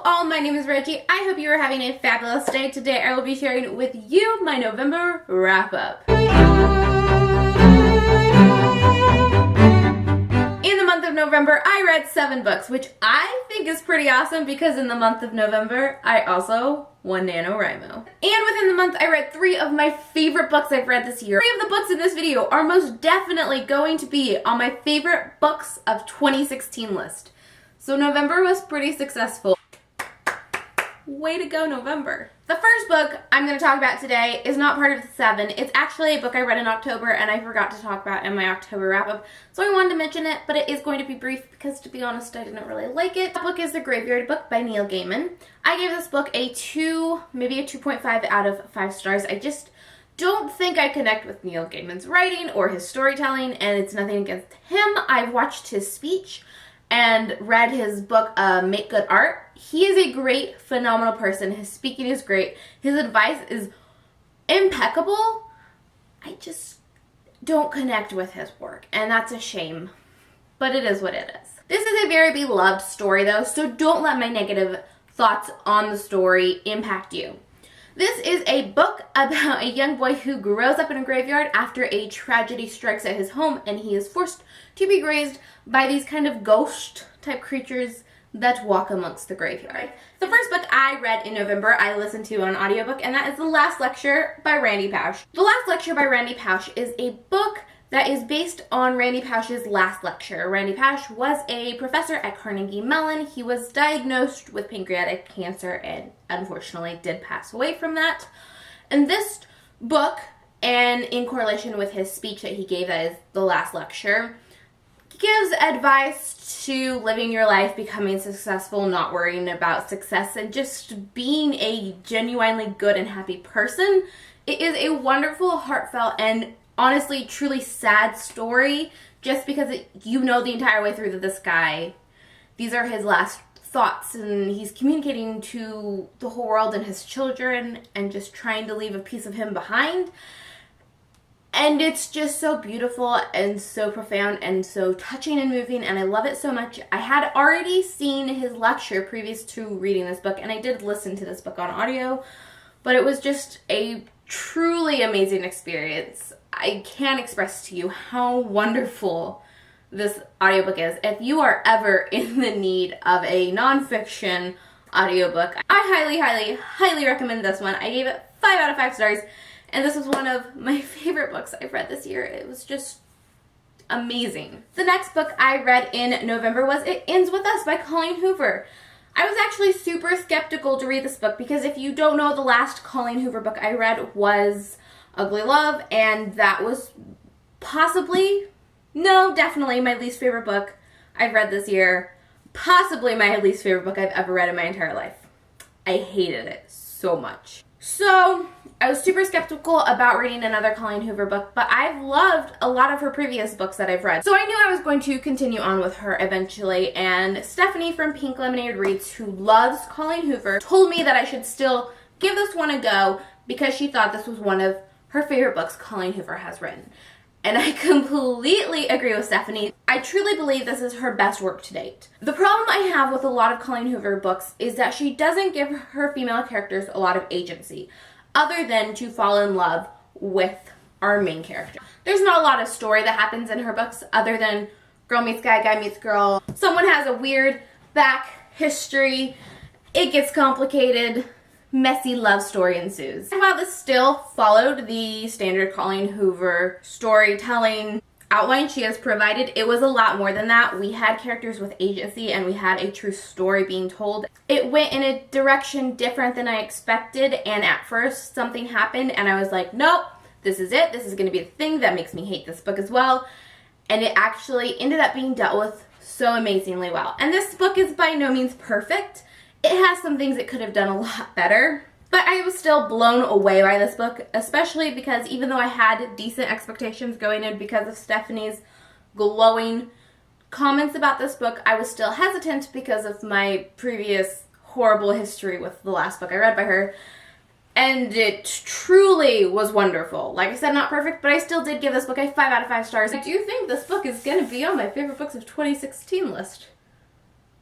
all, my name is Reggie. I hope you are having a fabulous day. Today I will be sharing with you my November wrap-up. In the month of November, I read 7 books, which I think is pretty awesome because in the month of November, I also won NaNoWriMo. And within the month, I read 3 of my favorite books I've read this year. 3 of the books in this video are most definitely going to be on my favorite books of 2016 list. So November was pretty successful. Way to go, November. The first book I'm going to talk about today is not part of the 7. It's actually a book I read in October and I forgot to talk about in my October wrap-up. So I wanted to mention it, but it is going to be brief because, to be honest, I didn't really like it. The book is The Graveyard Book by Neil Gaiman. I gave this book a 2, maybe a 2.5 out of 5 stars. I just don't think I connect with Neil Gaiman's writing or his storytelling, and it's nothing against him. I've watched his speech and read his book, Make Good Art. He is a great, phenomenal person. His speaking is great. His advice is impeccable. I just don't connect with his work, and that's a shame, but it is what it is. This is a very beloved story, though, so don't let my negative thoughts on the story impact you. This is a book about a young boy who grows up in a graveyard after a tragedy strikes at his home, and he is forced to be raised by these kind of ghost-type creatures that walk amongst the graveyard. The first book I read in November, I listened to on an audiobook, and that is The Last Lecture by Randy Pausch. The Last Lecture by Randy Pausch is a book that is based on Randy Pausch's last lecture. Randy Pausch was a professor at Carnegie Mellon. He was diagnosed with pancreatic cancer and unfortunately did pass away from that. And this book, and in correlation with his speech that he gave, that is the last lecture, gives advice to living your life, becoming successful, not worrying about success, and just being a genuinely good and happy person. It is a wonderful, heartfelt, and honestly, truly sad story, just because you know the entire way through that this guy, these are his last thoughts, and he's communicating to the whole world and his children, and just trying to leave a piece of him behind. And it's just so beautiful and so profound and so touching and moving, and I love it so much. I had already seen his lecture previous to reading this book, and I did listen to this book on audio, but it was just a truly amazing experience. I can't express to you how wonderful this audiobook is. If you are ever in the need of a nonfiction audiobook, I highly recommend this one. I gave it 5 out of 5 stars. And this is one of my favorite books I've read this year. It was just amazing. The next book I read in November was It Ends With Us by Colleen Hoover. I was actually super skeptical to read this book because if you don't know, the last Colleen Hoover book I read was Ugly Love, and that was definitely my least favorite book I've read this year. Possibly my least favorite book I've ever read in my entire life. I hated it so much. So I was super skeptical about reading another Colleen Hoover book, but I've loved a lot of her previous books that I've read. So I knew I was going to continue on with her eventually, and Stephanie from Pink Lemonade Reads, who loves Colleen Hoover, told me that I should still give this one a go because she thought this was one of her favorite books Colleen Hoover has written. And I completely agree with Stephanie. I truly believe this is her best work to date. The problem I have with a lot of Colleen Hoover books is that she doesn't give her female characters a lot of agency, other than to fall in love with our main character. There's not a lot of story that happens in her books other than girl meets guy, guy meets girl. Someone has a weird back history, it gets complicated, messy love story ensues. And while this still followed the standard Colleen Hoover storytelling outline she has provided, it was a lot more than that. We had characters with agency and we had a true story being told. It went in a direction different than I expected, and at first something happened and I was like, nope, this is it. This is going to be the thing that makes me hate this book as well. And it actually ended up being dealt with so amazingly well. And this book is by no means perfect. It has some things it could have done a lot better, but I was still blown away by this book, especially because even though I had decent expectations going in because of Stephanie's glowing comments about this book, I was still hesitant because of my previous horrible history with the last book I read by her, and it truly was wonderful. Like I said, not perfect, but I still did give this book a 5 out of 5 stars. I do think this book is going to be on my favorite books of 2016 list.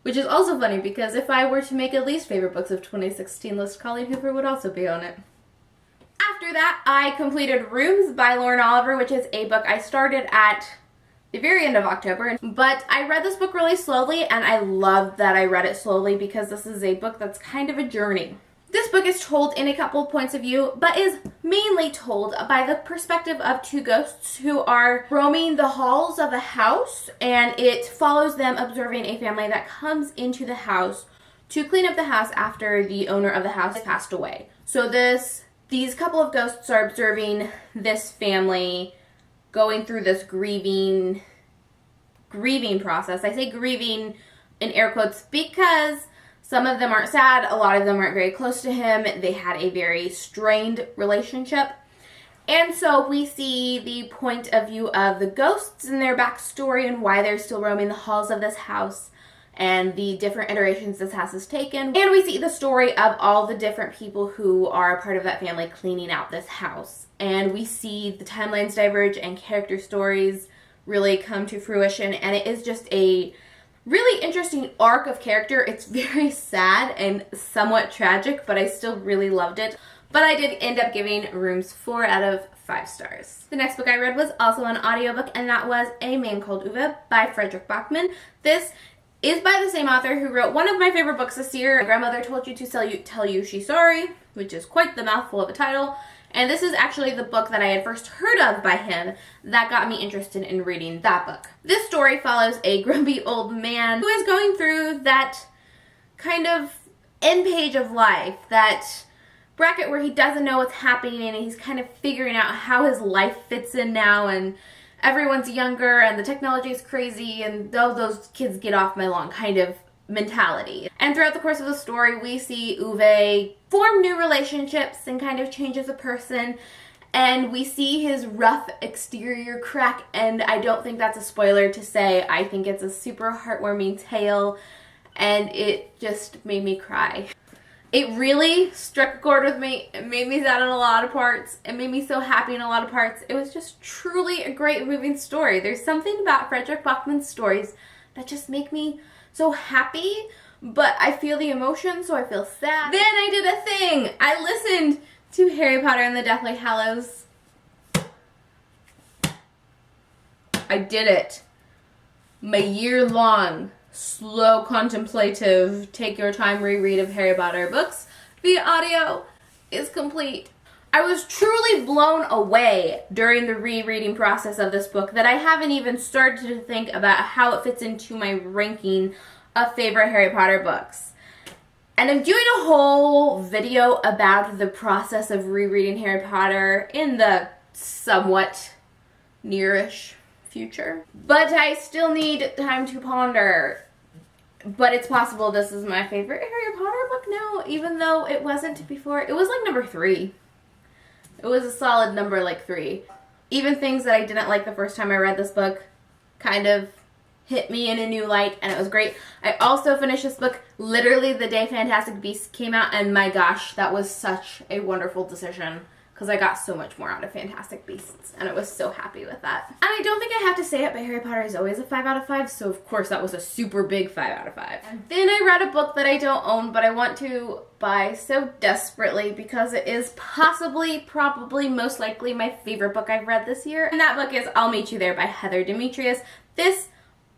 Which is also funny because if I were to make a least favorite books of 2016 list, Colleen Hoover would also be on it. After that, I completed Rooms by Lauren Oliver, which is a book I started at the very end of October. But I read this book really slowly, and I loved that I read it slowly because this is a book that's kind of a journey. This book is told in a couple of points of view, but is mainly told by the perspective of two ghosts who are roaming the halls of a house, and it follows them observing a family that comes into the house to clean up the house after the owner of the house has passed away. So these couple of ghosts are observing this family going through this grieving process. I say grieving in air quotes because some of them aren't sad, a lot of them aren't very close to him. They had a very strained relationship. And so we see the point of view of the ghosts and their backstory and why they're still roaming the halls of this house and the different iterations this house has taken. And we see the story of all the different people who are a part of that family cleaning out this house. And we see the timelines diverge and character stories really come to fruition. And it is just a really interesting arc of character. It's very sad and somewhat tragic, but I still really loved it. But I did end up giving Rooms 4 out of 5 stars. The next book I read was also an audiobook, and that was A Man Called Luva by Frederick Bachman. This is by the same author who wrote one of my favorite books this year, My Grandmother Told You to Tell You She's Sorry, which is quite the mouthful of a title. And this is actually the book that I had first heard of by him that got me interested in reading that book. This story follows a grumpy old man who is going through that kind of end page of life, that bracket where he doesn't know what's happening and he's kind of figuring out how his life fits in now, and everyone's younger and the technology is crazy and oh, those kids get off my lawn kind of mentality. And throughout the course of the story, we see Uwe form new relationships and kind of change as a person, and we see his rough exterior crack, and I don't think that's a spoiler to say I think it's a super heartwarming tale, and it just made me cry. It really struck a chord with me. It made me sad in a lot of parts. It made me so happy in a lot of parts. It was just truly a great moving story. There's something about Frederick Bachman's stories that just make me so happy, but I feel the emotion, so I feel sad. Then I did a thing. I listened to Harry Potter and the Deathly Hallows. I did it. My year-long, slow, contemplative, take your time reread of Harry Potter books via audio is complete. I was truly blown away during the rereading process of this book that I haven't even started to think about how it fits into my ranking of favorite Harry Potter books. And I'm doing a whole video about the process of rereading Harry Potter in the somewhat nearish future. But I still need time to ponder. But it's possible this is my favorite Harry Potter book now, even though it wasn't before. It was like number 3. It was a solid number like 3. Even things that I didn't like the first time I read this book kind of hit me in a new light, and it was great. I also finished this book literally the day Fantastic Beasts came out, and my gosh, that was such a wonderful decision because I got so much more out of Fantastic Beasts, and I was so happy with that. And I don't think I have to say it, but Harry Potter is always a 5 out of 5, so of course that was a super big 5 out of 5. And then I read a book that I don't own, but I want to buy so desperately because it is possibly, probably, most likely my favorite book I've read this year. And that book is I'll Meet You There by Heather Demetrius. This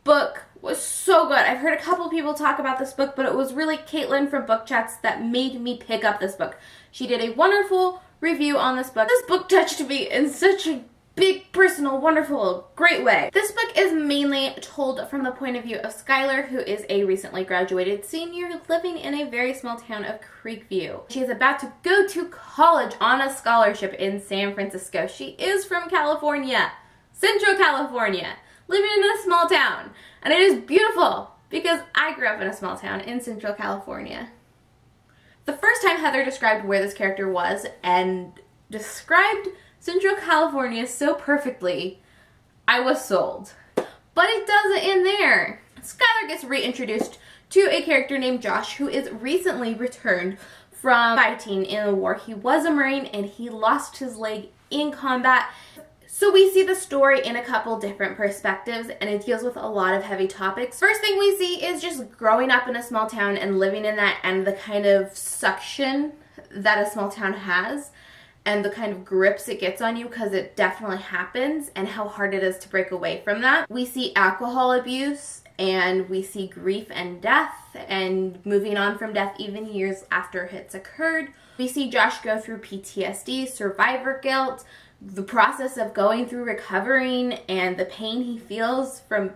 book was so good. I've heard a couple people talk about this book, but it was really Caitlin from Book Chats that made me pick up this book. She did a wonderful review on this book. This book touched me in such a big, personal, wonderful, great way. This book is mainly told from the point of view of Skylar, who is a recently graduated senior living in a very small town of Creekview. She is about to go to college on a scholarship in San Francisco. She is from California, Central California, living in a small town. And it is beautiful because I grew up in a small town in Central California. The first time Heather described where this character was and described Central California so perfectly, I was sold. But it doesn't end there. Skylar gets reintroduced to a character named Josh who is recently returned from fighting in the war. He was a Marine and he lost his leg in combat. So we see the story in a couple different perspectives, and it deals with a lot of heavy topics. First thing we see is just growing up in a small town and living in that, and the kind of suction that a small town has, and the kind of grips it gets on you, because it definitely happens, and how hard it is to break away from that. We see alcohol abuse, and we see grief and death, and moving on from death even years after it's occurred. We see Josh go through PTSD, survivor guilt, the process of going through recovering, and the pain he feels from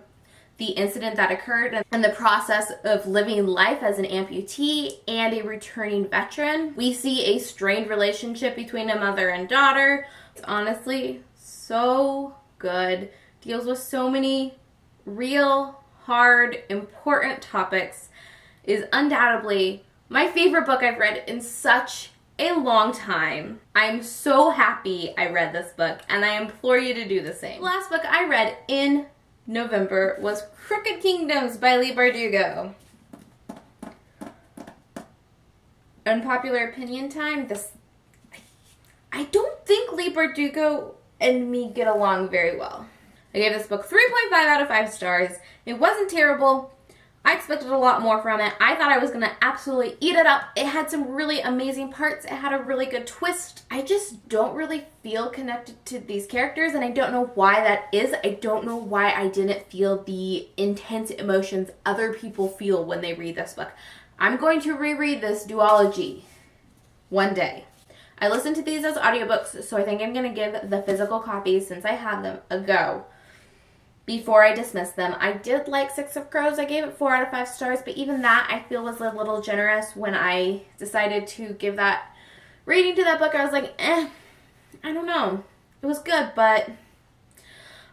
the incident that occurred, and the process of living life as an amputee and a returning veteran. We see a strained relationship between a mother and daughter. It's honestly so good. Deals with so many real, hard, important topics. Is undoubtedly my favorite book I've read in such a long time. I'm so happy I read this book, and I implore you to do the same. The last book I read in November was Crooked Kingdoms by Leigh Bardugo. Unpopular opinion time. I don't think Leigh Bardugo and me get along very well. I gave this book 3.5 out of 5 stars. It wasn't terrible. I expected a lot more from it. I thought I was going to absolutely eat it up. It had some really amazing parts. It had a really good twist. I just don't really feel connected to these characters, and I don't know why that is. I don't know why I didn't feel the intense emotions other people feel when they read this book. I'm going to reread this duology one day. I listened to these as audiobooks, so I think I'm going to give the physical copies, since I have them, a go before I dismiss them. I did like Six of Crows. I gave it 4 out of 5 stars, but even that I feel was a little generous. When I decided to give that rating to that book, I was like, I don't know. It was good, but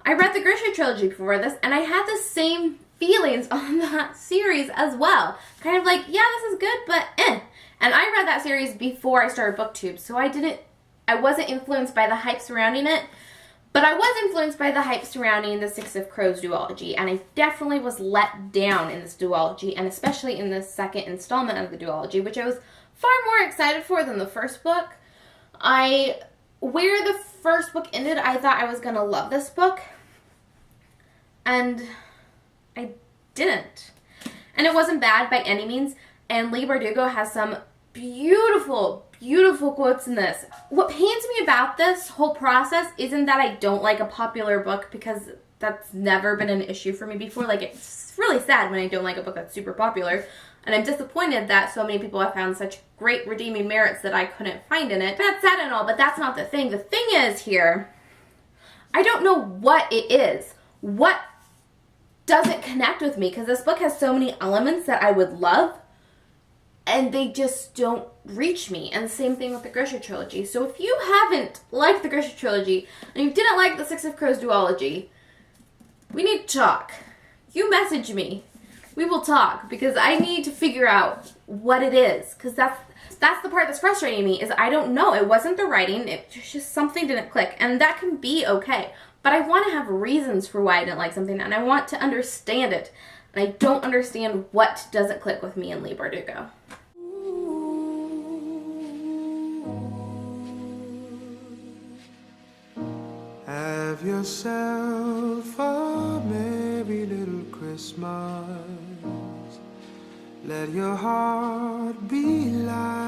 I read the Grisha trilogy before this, and I had the same feelings on that series as well. Kind of like, yeah, this is good, but And I read that series before I started BookTube, so I wasn't influenced by the hype surrounding it. But I was influenced by the hype surrounding the Six of Crows duology, and I definitely was let down in this duology, and especially in the second installment of the duology, which I was far more excited for than the first book. Where the first book ended, I thought I was going to love this book, and I didn't. And it wasn't bad by any means, and Leigh Bardugo has some beautiful, beautiful quotes in this. What pains me about this whole process isn't that I don't like a popular book, because that's never been an issue for me before. Like, it's really sad when I don't like a book that's super popular, and I'm disappointed that so many people have found such great redeeming merits that I couldn't find in it. That's sad and all, but that's not the thing. The thing is here, I don't know what it is. What doesn't connect with me? Because this book has so many elements that I would love, and they just don't reach me. And the same thing with the Grisha trilogy. So if you haven't liked the Grisha trilogy, and you didn't like the Six of Crows duology, we need to talk. You message me. We will talk, because I need to figure out what it is. Because that's the part that's frustrating me, is I don't know. It wasn't the writing. It just, something didn't click. And that can be okay. But I want to have reasons for why I didn't like something, and I want to understand it. And I don't understand what doesn't click with me and Leigh Bardugo. Have yourself a merry little Christmas. Let your heart be light.